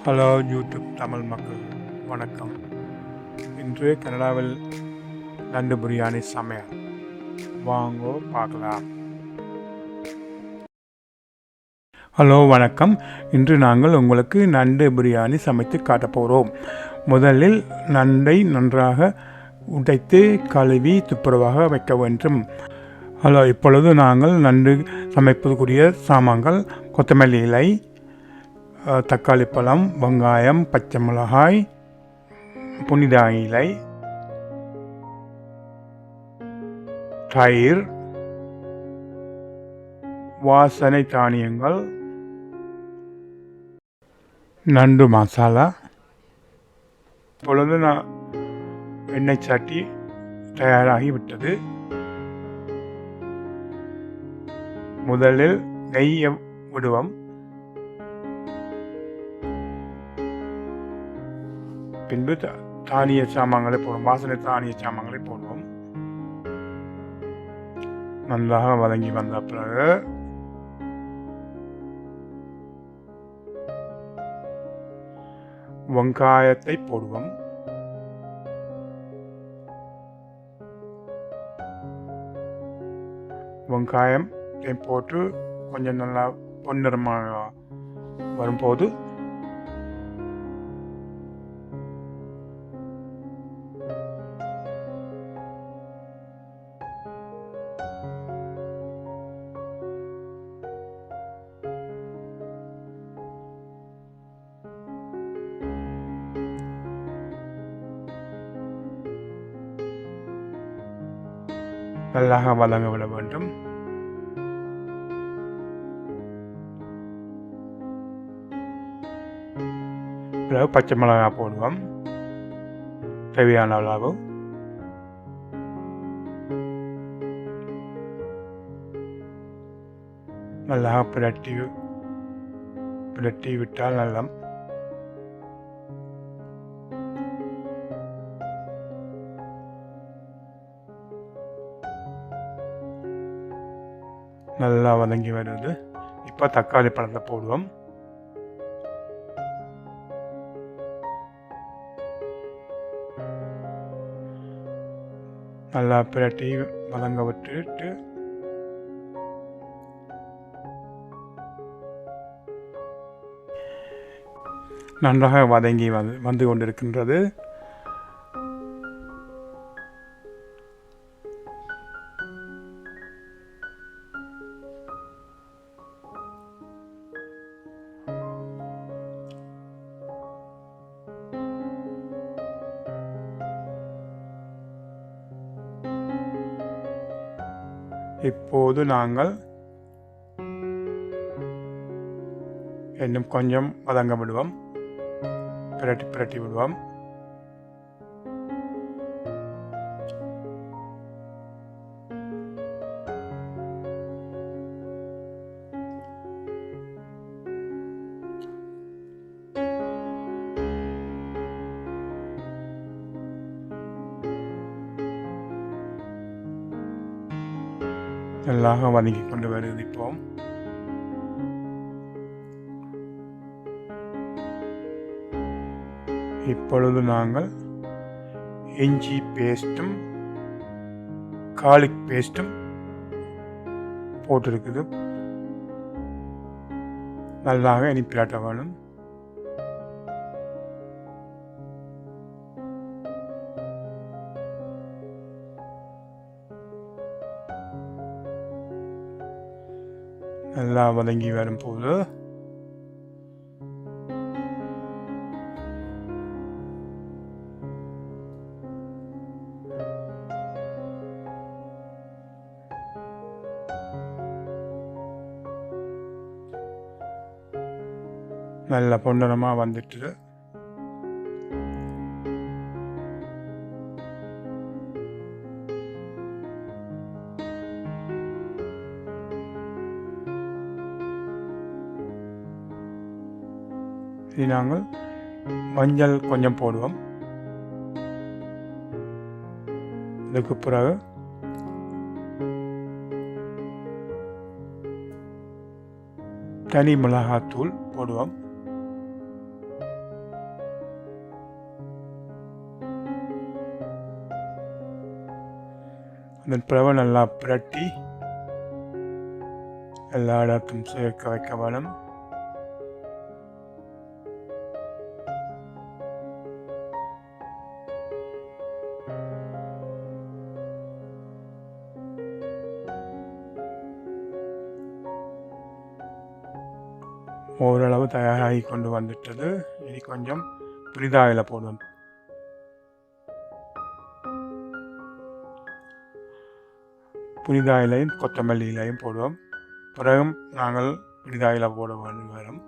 Hello YouTube Tamil மக்கள் வணக்கம். இன்று கனடாவில் நண்டு பிரியாணி சமையல் வாங்கோ பார்க்கலாம். ஹலோ வணக்கம். இன்று நாங்கள் உங்களுக்கு நண்டு பிரியாணி சமைத்து காட்டப் போகிறோம். முதலில் நண்டை நன்றாக உடைத்து கழுவி துப்புரவாக வைக்க வேண்டும். ஹலோ, இப்பொழுது நாங்கள் நண்டு சமைப்பதற்குரிய சாமான்கள்: கொத்தமல்லி இலை, தக்காளி பழம், வெங்காயம், பச்சை மிளகாய், புனித இலை, தயிர், வாசனை தானியங்கள், நண்டு மசாலா. இப்பொழுது எண்ணெய் சட்டி தயாராகிவிட்டது. முதலில் நெய்யை விடுவோம். பின்பு தானிய சாமான்களை போடுவோம். வாசனை தானிய சாமான்களை போடுவோம். நன்றாக வதங்கி வந்த பிறகு வெங்காயத்தை போடுவோம். வெங்காயம் போட்டு கொஞ்சம் நல்லா பொன்னிறமாக வரும்போது நல்லாக வதங்க விட வேண்டும். பிறகு பச்சை மிளகாய் போடுவோம், தேவையான அளவு. நல்லா பிரட்டி விட்டால் நல்லா வதங்கி வருது. இப்போ தக்காளி பழத்தை போடுவோம். நல்லா பிரட்டி வதங்க விட்டுட்டு நன்றாக வதங்கி வந்து கொண்டிருக்கின்றது. இப்போது நாங்கள் இன்னும் கொஞ்சம் வதங்க விடுவோம். பிரட்டி விடுவோம். நல்லாக வதங்கி கொண்டு வருது. இப்பொழுது நாங்கள் இஞ்சி பேஸ்ட்டும் கார்லிக் பேஸ்ட்டும் போட்டிருக்குது. நல்லாக இனிப்பிராட்ட வேணும். நல்லா வதங்கி வரும்போது நல்ல பொன்னரமாக வந்துட்டு நாங்கள் மஞ்சள் கொஞ்சம் போடுவோம். அதுக்கு பிறகு தனி மிளகாத்தூள் போடுவோம். அதன் பிறகு நல்லா பிரட்டி எல்லா இடத்தையும் சேர்க்க வைக்க வேணும். ஓரளவு தயாராகி கொண்டு வந்துட்டது. இனி கொஞ்சம் புளிதாயில் போடுவோம். புளிதாயிலையும் கொத்தமல்லி இலையும் போடுவோம். பிறகு நாங்கள் புளிதாயில் போட வரும்.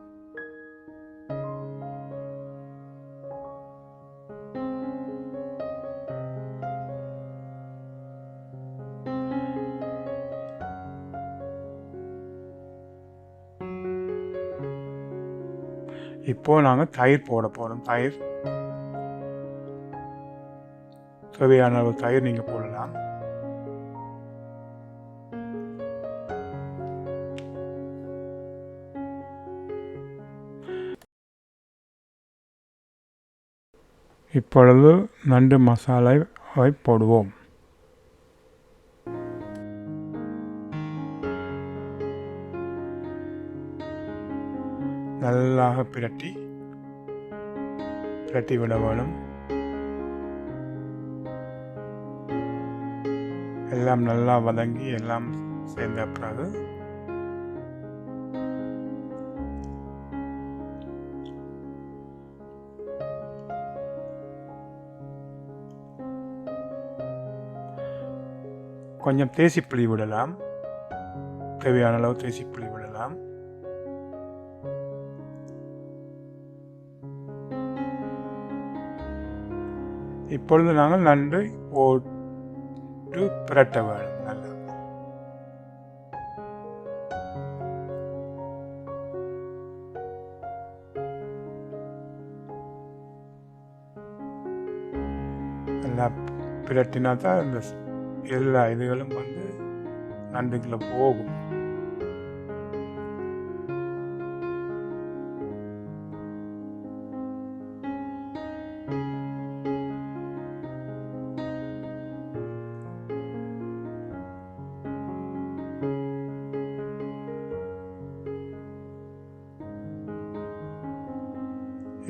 இப்போ நாங்கள் தயிர் போட போகிறோம். தயிர் தேவையான அளவு தயிர் நீங்கள் போடலாம். இப்பொழுது நண்டு மசாலாவை போடுவோம். நல்லாக பிரட்டி விட வேணும். எல்லாம் நல்லா வதங்கி எல்லாம் சேர்ந்த பிறகு கொஞ்சம் தேசிப்புளி விடலாம். தேவையான அளவு தேசிப்புளி விடலாம். இப்பொழுது நாங்கள் நண்டு போட்டு பிரட்ட வேணும். நல்லா நல்லா பிரட்டினா தான் இந்த எல்லா இதுகளும் வந்து நண்டுக்குள்ள போகும்.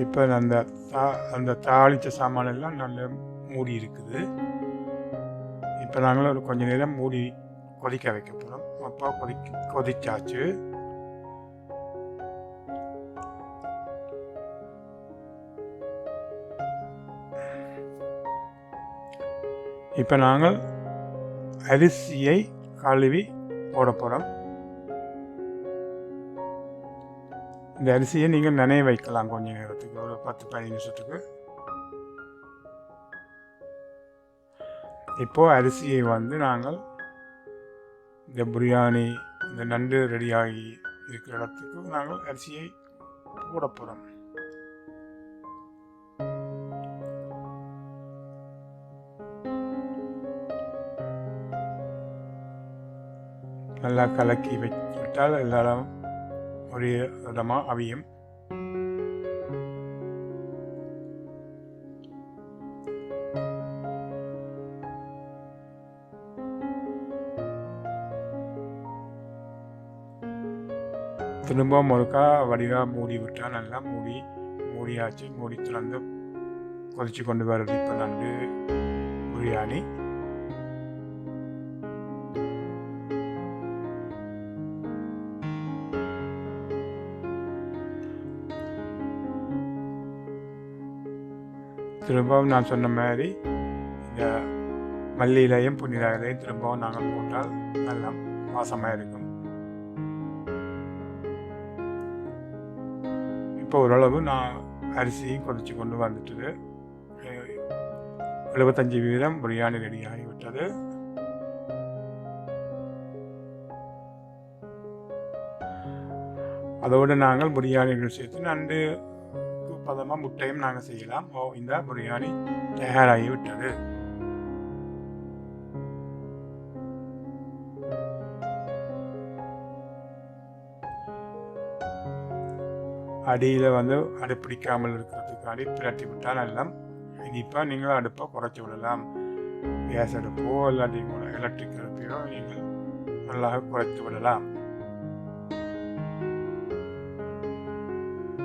இப்போ அந்த தாளித்த சாமான் எல்லாம் நல்ல மூடி இருக்குது. இப்போ நாங்களும் ஒரு கொஞ்ச நேரம் மூடி கொதிக்க வைக்க போகிறோம். அப்போ கொதிச்சாச்சு. இப்போ நாங்கள் அரிசியை கழுவி போட போகிறோம். இந்த அரிசியை நீங்கள் நனைய வைக்கலாம் கொஞ்ச நேரத்துக்கு, ஒரு 10-15 நிமிஷத்துக்கு. இப்போது அரிசியை வந்து நாங்கள் இந்த பிரியாணி இந்த நண்டு ரெடியாகி இருக்கிற இடத்துக்கு நாங்கள் அரிசியை போட போகிறோம். நல்லா கலக்கி விட்டால் எல்லாரும் ஒரே விதமாக அவியும். திரும்பவும் ஒருக்கா வடிவாக மூடி விட்டால் நல்லா மூடியாச்சு. மூடி திறந்து கொதிச்சு கொண்டு வருது இப்போ நண்டு பிரியாணி. திரும்பவும் நான் சொன்ன மாதிரி இந்த மல்லி இலையும் புனித இலையும் திரும்பவும் நாங்கள் போட்டால் நல்லா வாசமாக இருக்கும். இப்போ ஓரளவு நான் அரிசியும் கொதிச்சு கொண்டு வந்துட்டது. 75% பிரியாணி ரெடி ஆகிவிட்டது. அதோடு நாங்கள் பிரியாணிகள் சேர்த்து நண்டு பதமாக முட்டையும் நாங்கள் செய்யலாம். இந்த பிரியாணி தயாராகிவிட்டது. அடியில் வந்து அடுப்பிடிக்காமல் இருக்கிறதுக்காண்டி பிரட்டி விட்டால் நல்லா. இப்போ நீங்கள் அடுப்பை குறைச்சி விடலாம். கேஸ் அடுப்போ இல்லாட்டி கூட எலக்ட்ரிக் அடுப்பையோ நீங்கள் நல்லா குறைத்து விடலாம்.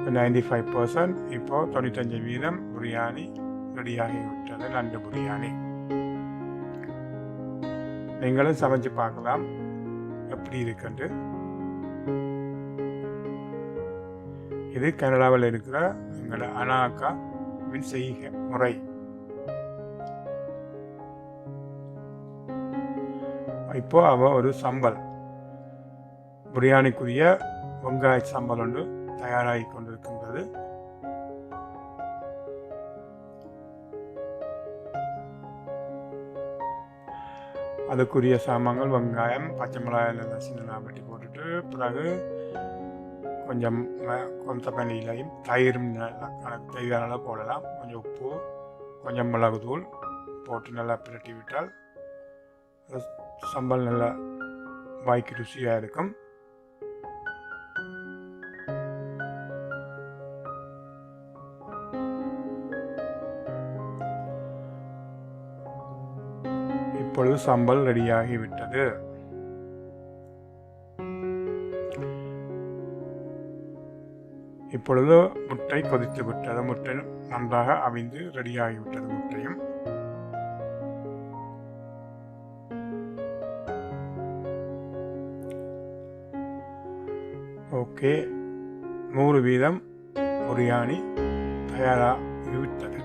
95%, இப்போ 95% பிரியாணி ரெடியாகிவிட்டது. நண்டு பிரியாணி நீங்களும் சமைச்சு பார்க்கலாம் எப்படி இருக்குன்னு. இது கனடாவில் இருக்கிற எங்களோட அனாக்காவின் செய்கை முறை. இப்போ அவ ஒரு சம்பல் பிரியாணிக்குரிய வெங்காய சம்பல் ஒன்று தயாராகி கொண்டிருக்கின்றது. அதுக்குரிய சாமான்கள் வெங்காயம், பச்சை மிளகாய் எல்லாம் சின்னதாக வெட்டி போட்டுட்டு, பிறகு கொஞ்சம் கொத்தமல்லியிலையும் தயிரும் தேவையான போடலாம். கொஞ்சம் உப்பு, கொஞ்சம் மிளகுத்தூள் போட்டு நல்லா பிரட்டி விட்டால் சம்பல் நல்லா வாய்க்கு ருசியாக இருக்கும். இப்பொழுது சம்பல் ரெடியாகிவிட்டது. இப்பொழுது முட்டை கொதித்து விட்டது. முட்டை நன்றாக அவிந்து ரெடியாகிவிட்டது. முட்டையும் ஓகே, 100% பிரியாணி தயாராகிவிட்டது.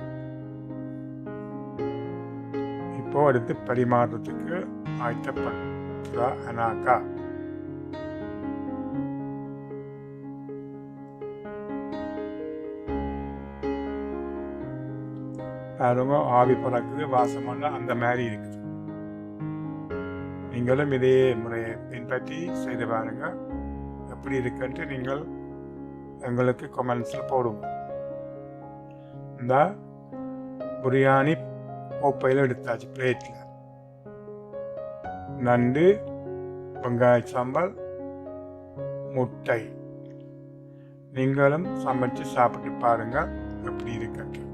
இப்போ அடுத்து பரிமாறுறதுக்கு ஆயத்தப்பட்ட அனாக்கா. பாருங்க, ஆவி பறக்குது, வாசமான அந்த மாதிரி இருக்குது. நீங்களும் இதே முறையை பின்பற்றி செய்து பாருங்க. எப்படி இருக்குன்ட்டு நீங்கள் எங்களுக்கு கமெண்ட்ஸில் போடுங்க. இந்த பிரியாணி கோப்பையில் எடுத்தாச்சு, பிளேட்டில். நண்டு, வெங்காய சாம்பல், முட்டை. நீங்களும் சமைச்சு சாப்பிட்டு பாருங்க எப்படி இருக்கு.